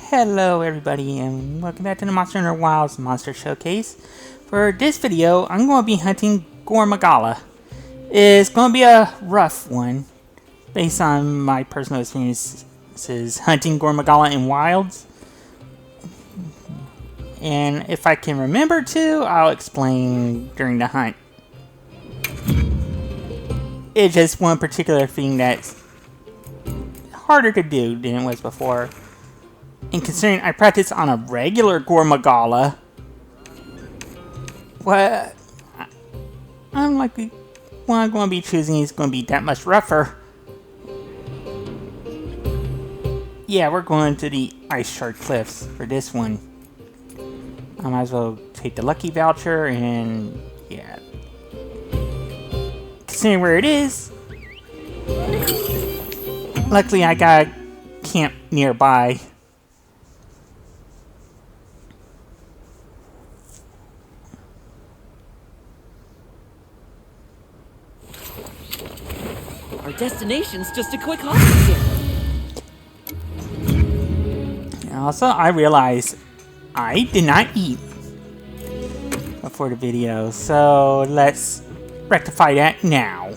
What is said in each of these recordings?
Hello everybody and welcome back to the Monster Hunter Wilds Monster Showcase. For this video, I'm going to be hunting Gore Magala. It's going to be a rough one based on my personal experiences hunting Gore Magala in wilds. And if I can remember to, I'll explain during the hunt. It's just one particular thing that's harder to do than it was before. And considering I practice on a regular Gore Magala, what I'm likely what I'm going to be choosing is going to be that much rougher. Yeah, we're going to the Ice Shard Cliffs for this one. I might as well take the lucky voucher and yeah. Considering where it is, luckily I got a camp nearby. Our destination's just a quick hop here. And also, I realized I did not eat before the video, so let's rectify that now.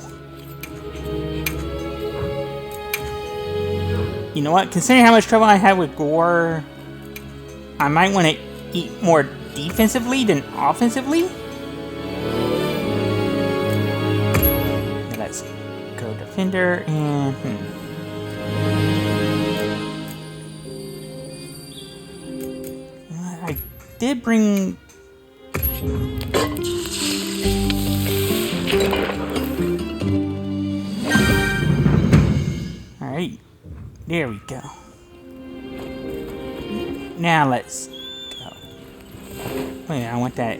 You know what? Considering how much trouble I had with Gore, I might want to eat more defensively than offensively. Let's go defender and I did bring alright, there we go. Now let's go. Wait, I want that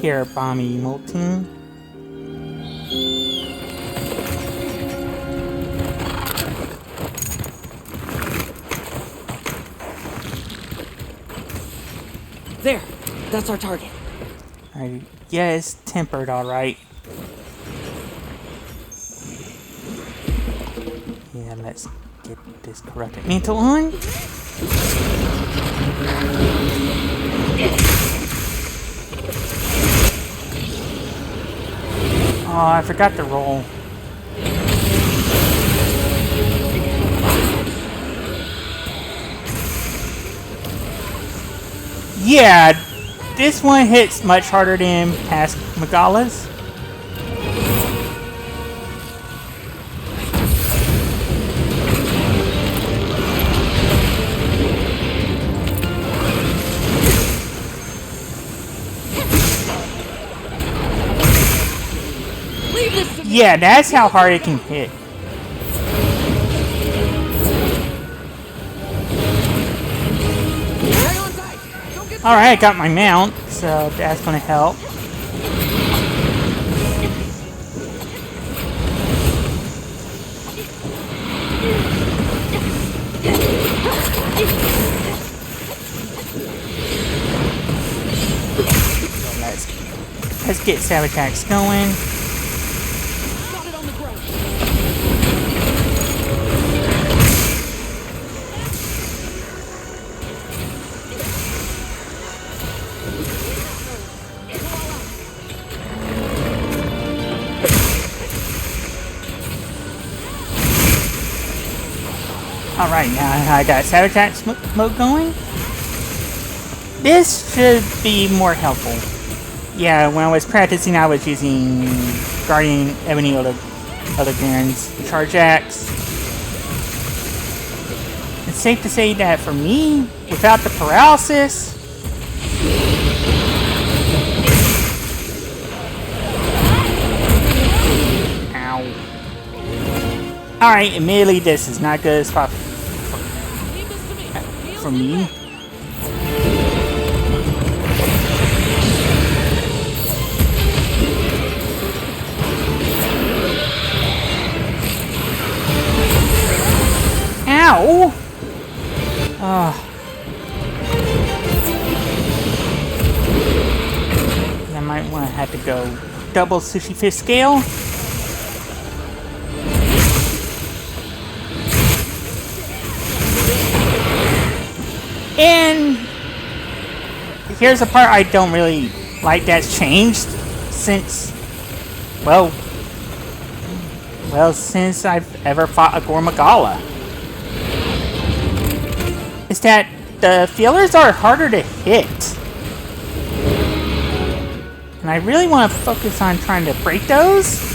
here bomby molting. There, that's our target. Alright, yeah, it's tempered alright. Yeah, let's get this corrupted mantle on. Oh, I forgot to roll. Yeah, this one hits much harder than past Magalas. Yeah, that's how hard it can hit. Alright, I got my mount, so that's gonna help. So let's get sabotage going. Alright, now I got sabotage mode going. This should be more helpful. Yeah, when I was practicing, I was using Guardian Ebony other Gran's Charge Axe. It's safe to say that for me, without the paralysis, ow. Alright, admittedly this is not good spot for me. Ow! I might want to have to go double sushi fish scale. And here's the part I don't really like that's changed since, well, since I've ever fought a Gore Magala. Is that the feelers are harder to hit. And I really want to focus on trying to break those.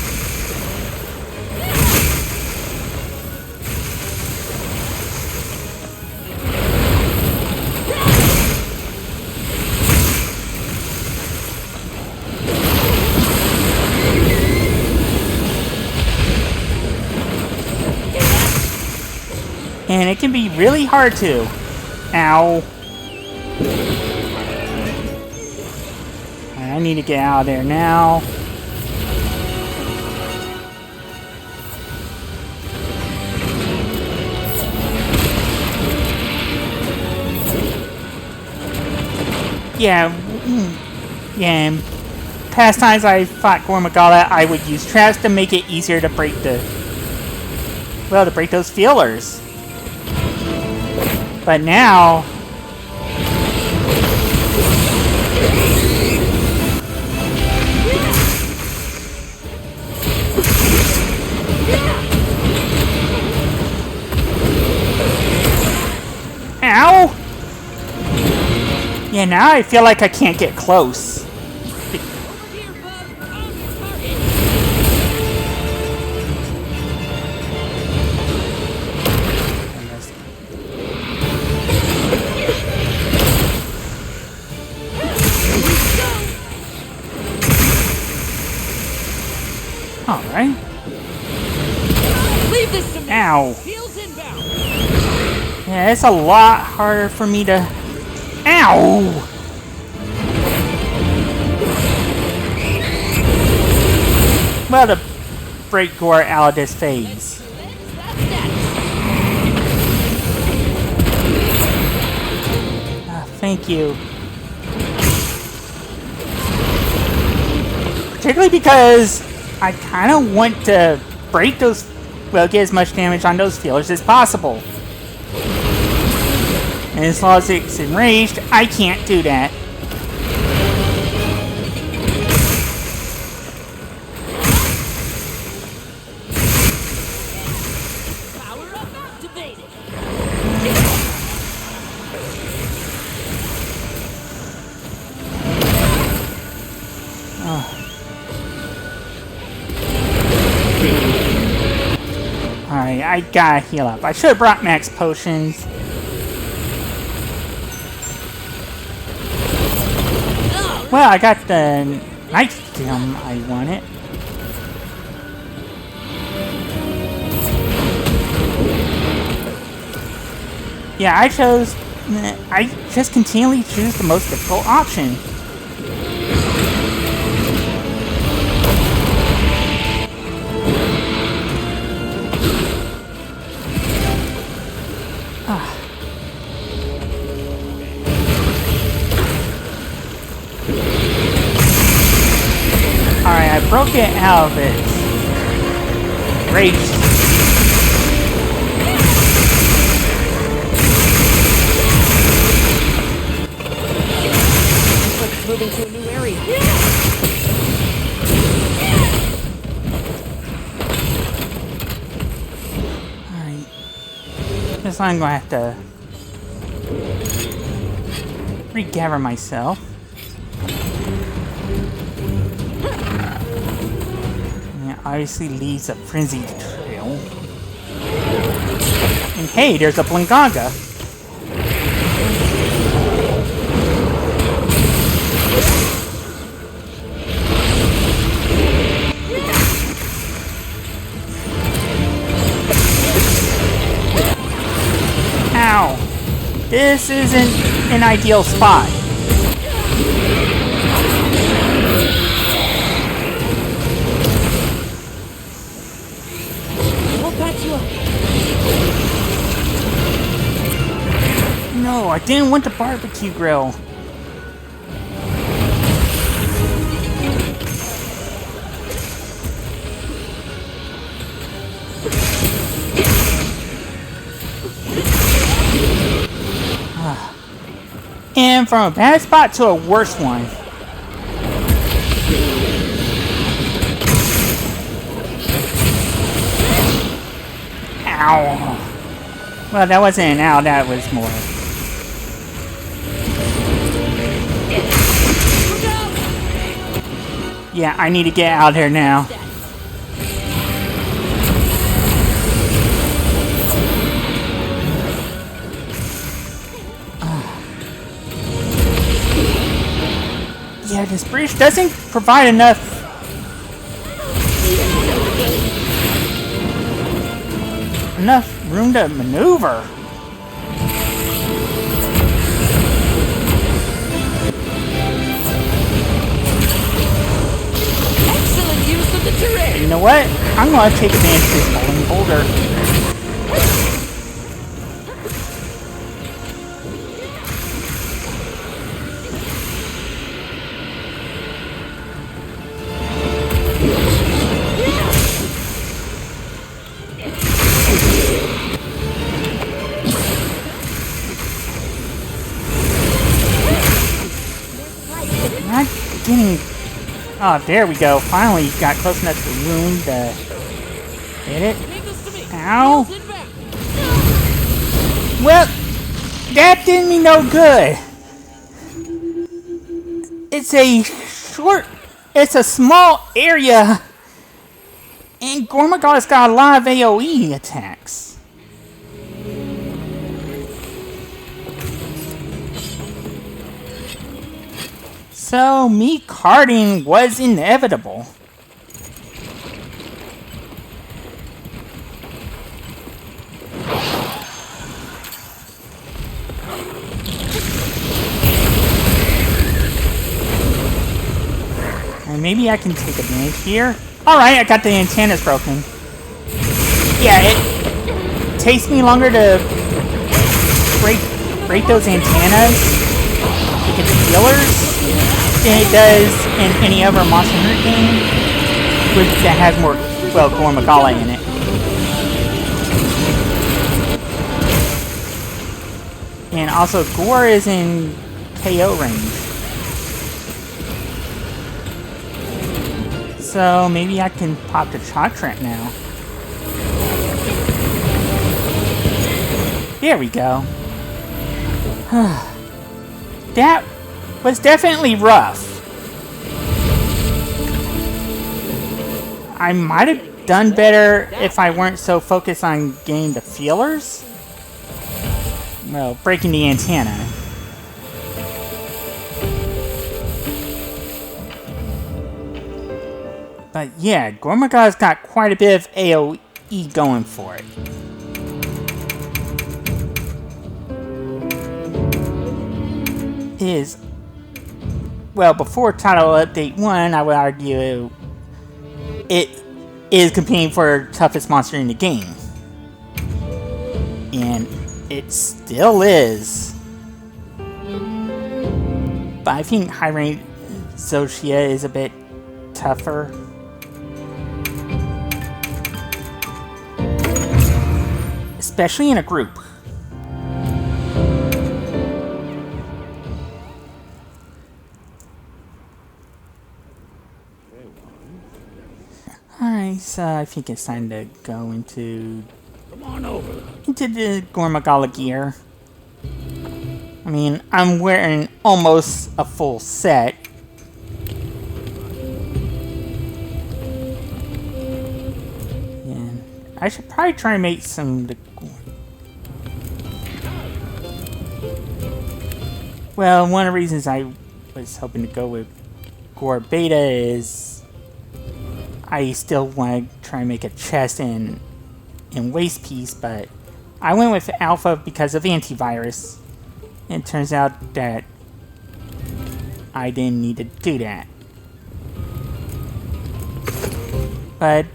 And it can be really hard to. Ow. I need to get out of there now. Yeah. Yeah. In past times I fought Gore Magala, I would use traps to make it easier to break the... well, to break those feelers. But now... Ow! Yeah, now I feel like I can't get close. Alright. Leave this to me. Ow. Heels inbound. Yeah, it's a lot harder for me to... Ow! Well, to break Gore out of this phase. Thank you. Particularly because I kind of want to break those, well, get as much damage on those feelers as possible. And as long as it's enraged, I can't do that. Power up activated. Alright, I gotta heal up. I should have brought max potions. Well, I got the night film I wanted. Yeah, I just continually choose the most difficult option. Alright, I broke it out of it. Great. Looks like it's moving to a new area. Alright. Guess I'm gonna have to regather myself. Obviously leaves a frenzied trail. And hey, there's a Blangaga. Ow. This isn't an ideal spot. No, I didn't want the barbecue grill. And from a bad spot to a worse one. Ow. Well, that wasn't an ow, that was more. Yeah, I need to get out of here now. Yeah, this bridge doesn't provide enough room to maneuver. Excellent use of the terrain. You know what? I'm going to take advantage of this falling boulder. Not getting... Oh, there we go. Finally got close enough to the room to hit it. Ow. Well, that did me no good. It's a small area, and Gore Magala's got a lot of AoE attacks. So, me carding was inevitable. And maybe I can take advantage here. Alright, I got the antennas broken. Yeah, it takes me longer to break those antennas to get the healers than it does in any other Monster Hunter game that has more, well, Gore Magala in it. And also, Gore is in KO range. So, maybe I can pop the Shock Trap now. There we go. That was definitely rough. I might have done better if I weren't so focused on getting the feelers. Well, breaking the antenna. But yeah, Gore Magala's got quite a bit of AoE going for it. Well, before Title Update 1, I would argue it is competing for toughest monster in the game. And it still is. But I think high rank Zoshia is a bit tougher. Especially in a group. Alright, so I think it's time to go into the Gore Magala gear. I mean, I'm wearing almost a full set. And I should probably try and make some... Well, one of the reasons I was hoping to go with Gore Beta is I still want to try and make a chest and waist piece, but I went with Alpha because of antivirus. And it turns out that I didn't need to do that. But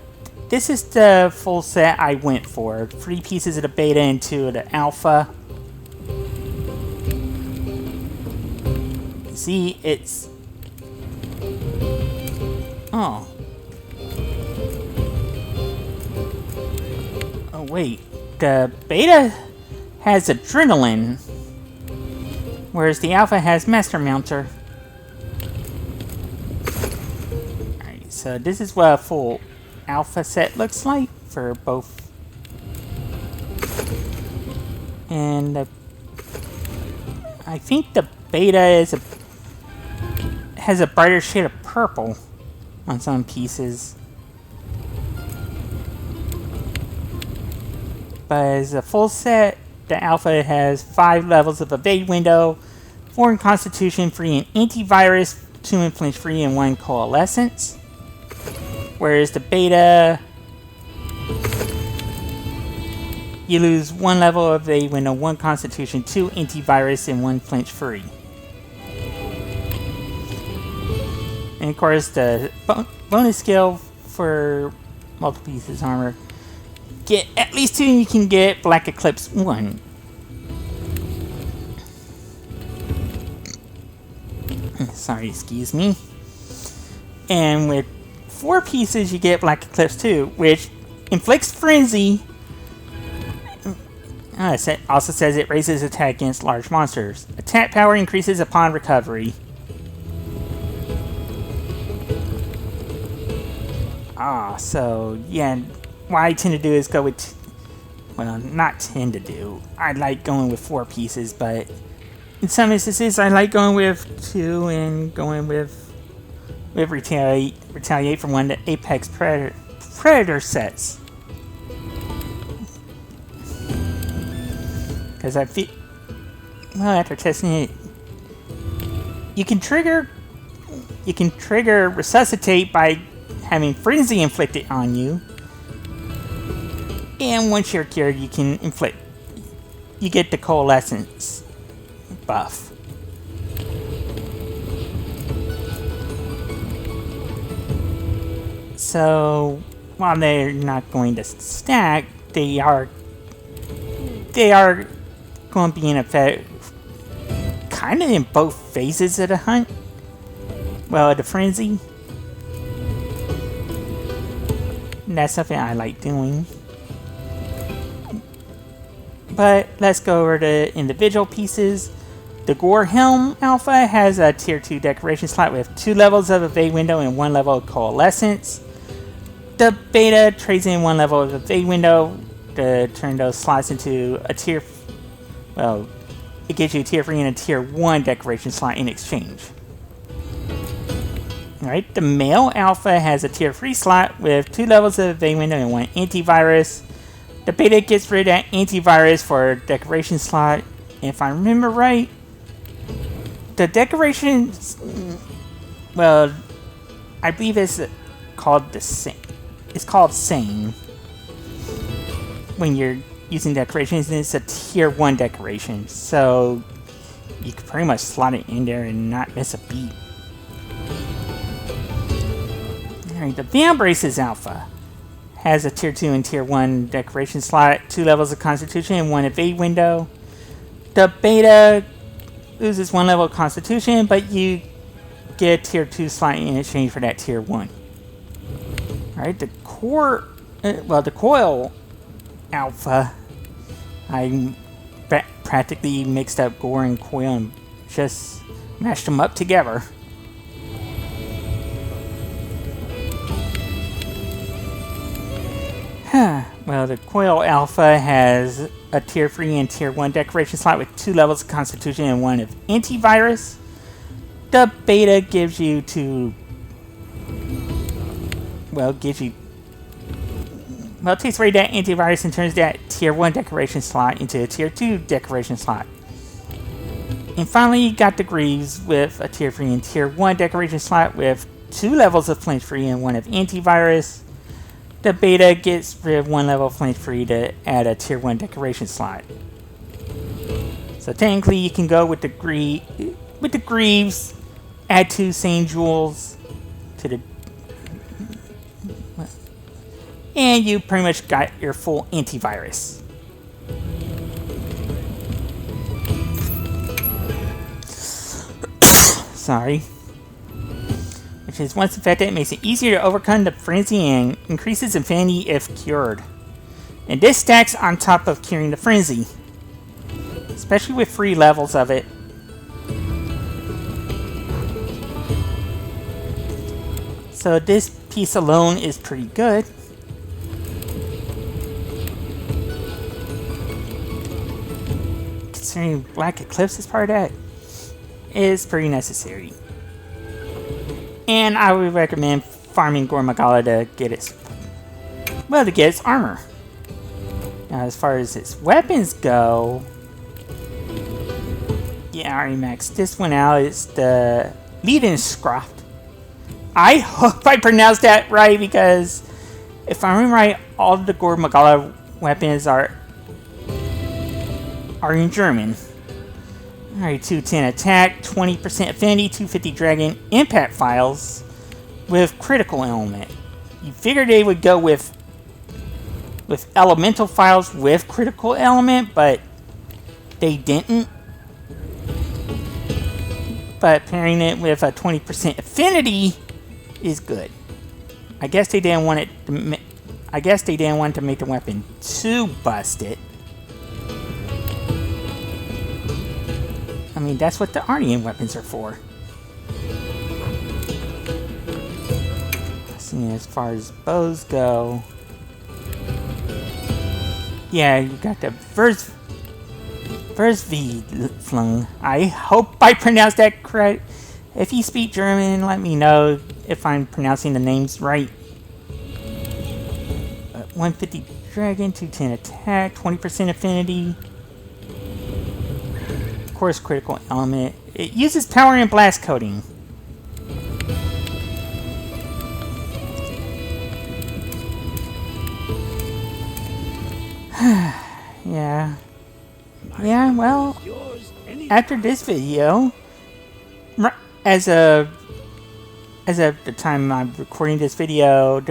this is the full set I went for. 3 pieces of the Beta and 2 of the Alpha. See, it's... Oh. Oh, wait. The Beta has adrenaline. whereas the Alpha has Master Mounter. Alright, so this is what a full Alpha set looks like for both. And I think the Beta has a brighter shade of purple on some pieces. But as a full set, the Alpha has 5 levels of evade window, 4 in Constitution, 3 in antivirus, 2 in flinch free, and 1 coalescence. Whereas the Beta, you lose 1 level of evade window, 1 Constitution, 2 antivirus, and 1 flinch free. And of course, the bonus skill for multiple pieces armor. Get at least 2 and you can get Black Eclipse 1. Sorry, excuse me. And with 4 pieces you get Black Eclipse 2, which inflicts Frenzy. It also says it raises attack against large monsters. Attack power increases upon recovery. So yeah, what I tend to do is go with, well, not tend to do. I like going with 4 pieces, but in some instances I like going with 2 and going with retaliate from one of the Apex Predator sets. Because I feel, well, after testing it, you can trigger resuscitate by having Frenzy inflicted on you. And once you're cured, you can inflict. You get the coalescence buff. So while they're not going to stack, they are going to be in effect kind of in both phases of the hunt. Well, the frenzy. And that's something I like doing. But let's go over the individual pieces. The Gore Helm Alpha has a tier 2 decoration slot with 2 levels of evade window and 1 level of coalescence. The Beta trades in 1 level of evade window to turn those slots into a tier, well, it gives you a tier 3 and a tier 1 decoration slot in exchange. Alright, the Male Alpha has a tier 3 slot with 2 levels of evade window and 1 antivirus. The Beta gets rid of that antivirus for a decoration slot. If I remember right, the decorations, well, I believe it's called the same. It's called same when you're using decorations, and it's a tier 1 decoration, so you can pretty much slot it in there and not miss a beat. Alright, the Van Braces Alpha has a tier 2 and tier 1 decoration slot, 2 levels of Constitution and 1 evade window. The Beta loses 1 level of Constitution, but you get a tier 2 slot in exchange for that tier 1. Alright, the Coil Alpha, I practically mixed up Gore and Coil and just mashed them up together. Well, the Coil Alpha has a tier 3 and tier 1 decoration slot with 2 levels of Constitution and 1 of antivirus. The Beta gives you it takes away that antivirus and turns that tier 1 decoration slot into a tier 2 decoration slot. And finally, you got the Greaves with a tier 3 and tier 1 decoration slot with 2 levels of flinch free and 1 of antivirus. The Beta gets rid of 1 level of flinch free to add a tier 1 decoration slot. So technically, you can go with the Greaves, add 2 Sane Jewels to the, and you pretty much got your full antivirus. Sorry. Which is once infected, it makes it easier to overcome the frenzy and increases infinity if cured. And this stacks on top of curing the frenzy, especially with free levels of it. So this piece alone is pretty good. Considering Black Eclipse is part of that, is pretty necessary. And I would recommend farming Gore Magala to get its armor. Now, as far as its weapons go, yeah, I already maxed this one out. It's the Leidenskraft. I hope I pronounced that right, because if I remember right, all the Gore Magala weapons are in German. Alright, 210 attack, 20% affinity, 250 dragon, impact files with critical element. You figured they would go with elemental files with critical element, but they didn't. But pairing it with a 20% affinity is good. I guess they didn't want it to. I guess they didn't want to make the weapon too busted. I mean, that's what the Arnian weapons are for. See, as far as bows go, yeah, you got the first V flung. I hope I pronounced that correct. If you speak German, let me know if I'm pronouncing the names right. 150 dragon, 210 attack, 20% affinity. Of course, critical element. It uses power and blast coating. Yeah. Yeah, well, after this video, as of the time I'm recording this video,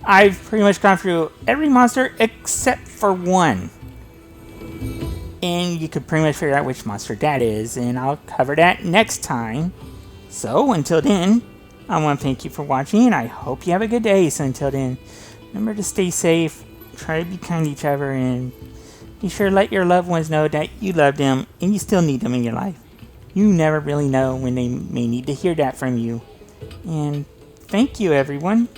I've pretty much gone through every monster except for one. And you could pretty much figure out which monster that is, and I'll cover that next time. So, until then, I want to thank you for watching, and I hope you have a good day. So until then, remember to stay safe, try to be kind to each other, and be sure to let your loved ones know that you love them, and you still need them in your life. You never really know when they may need to hear that from you. And thank you, everyone.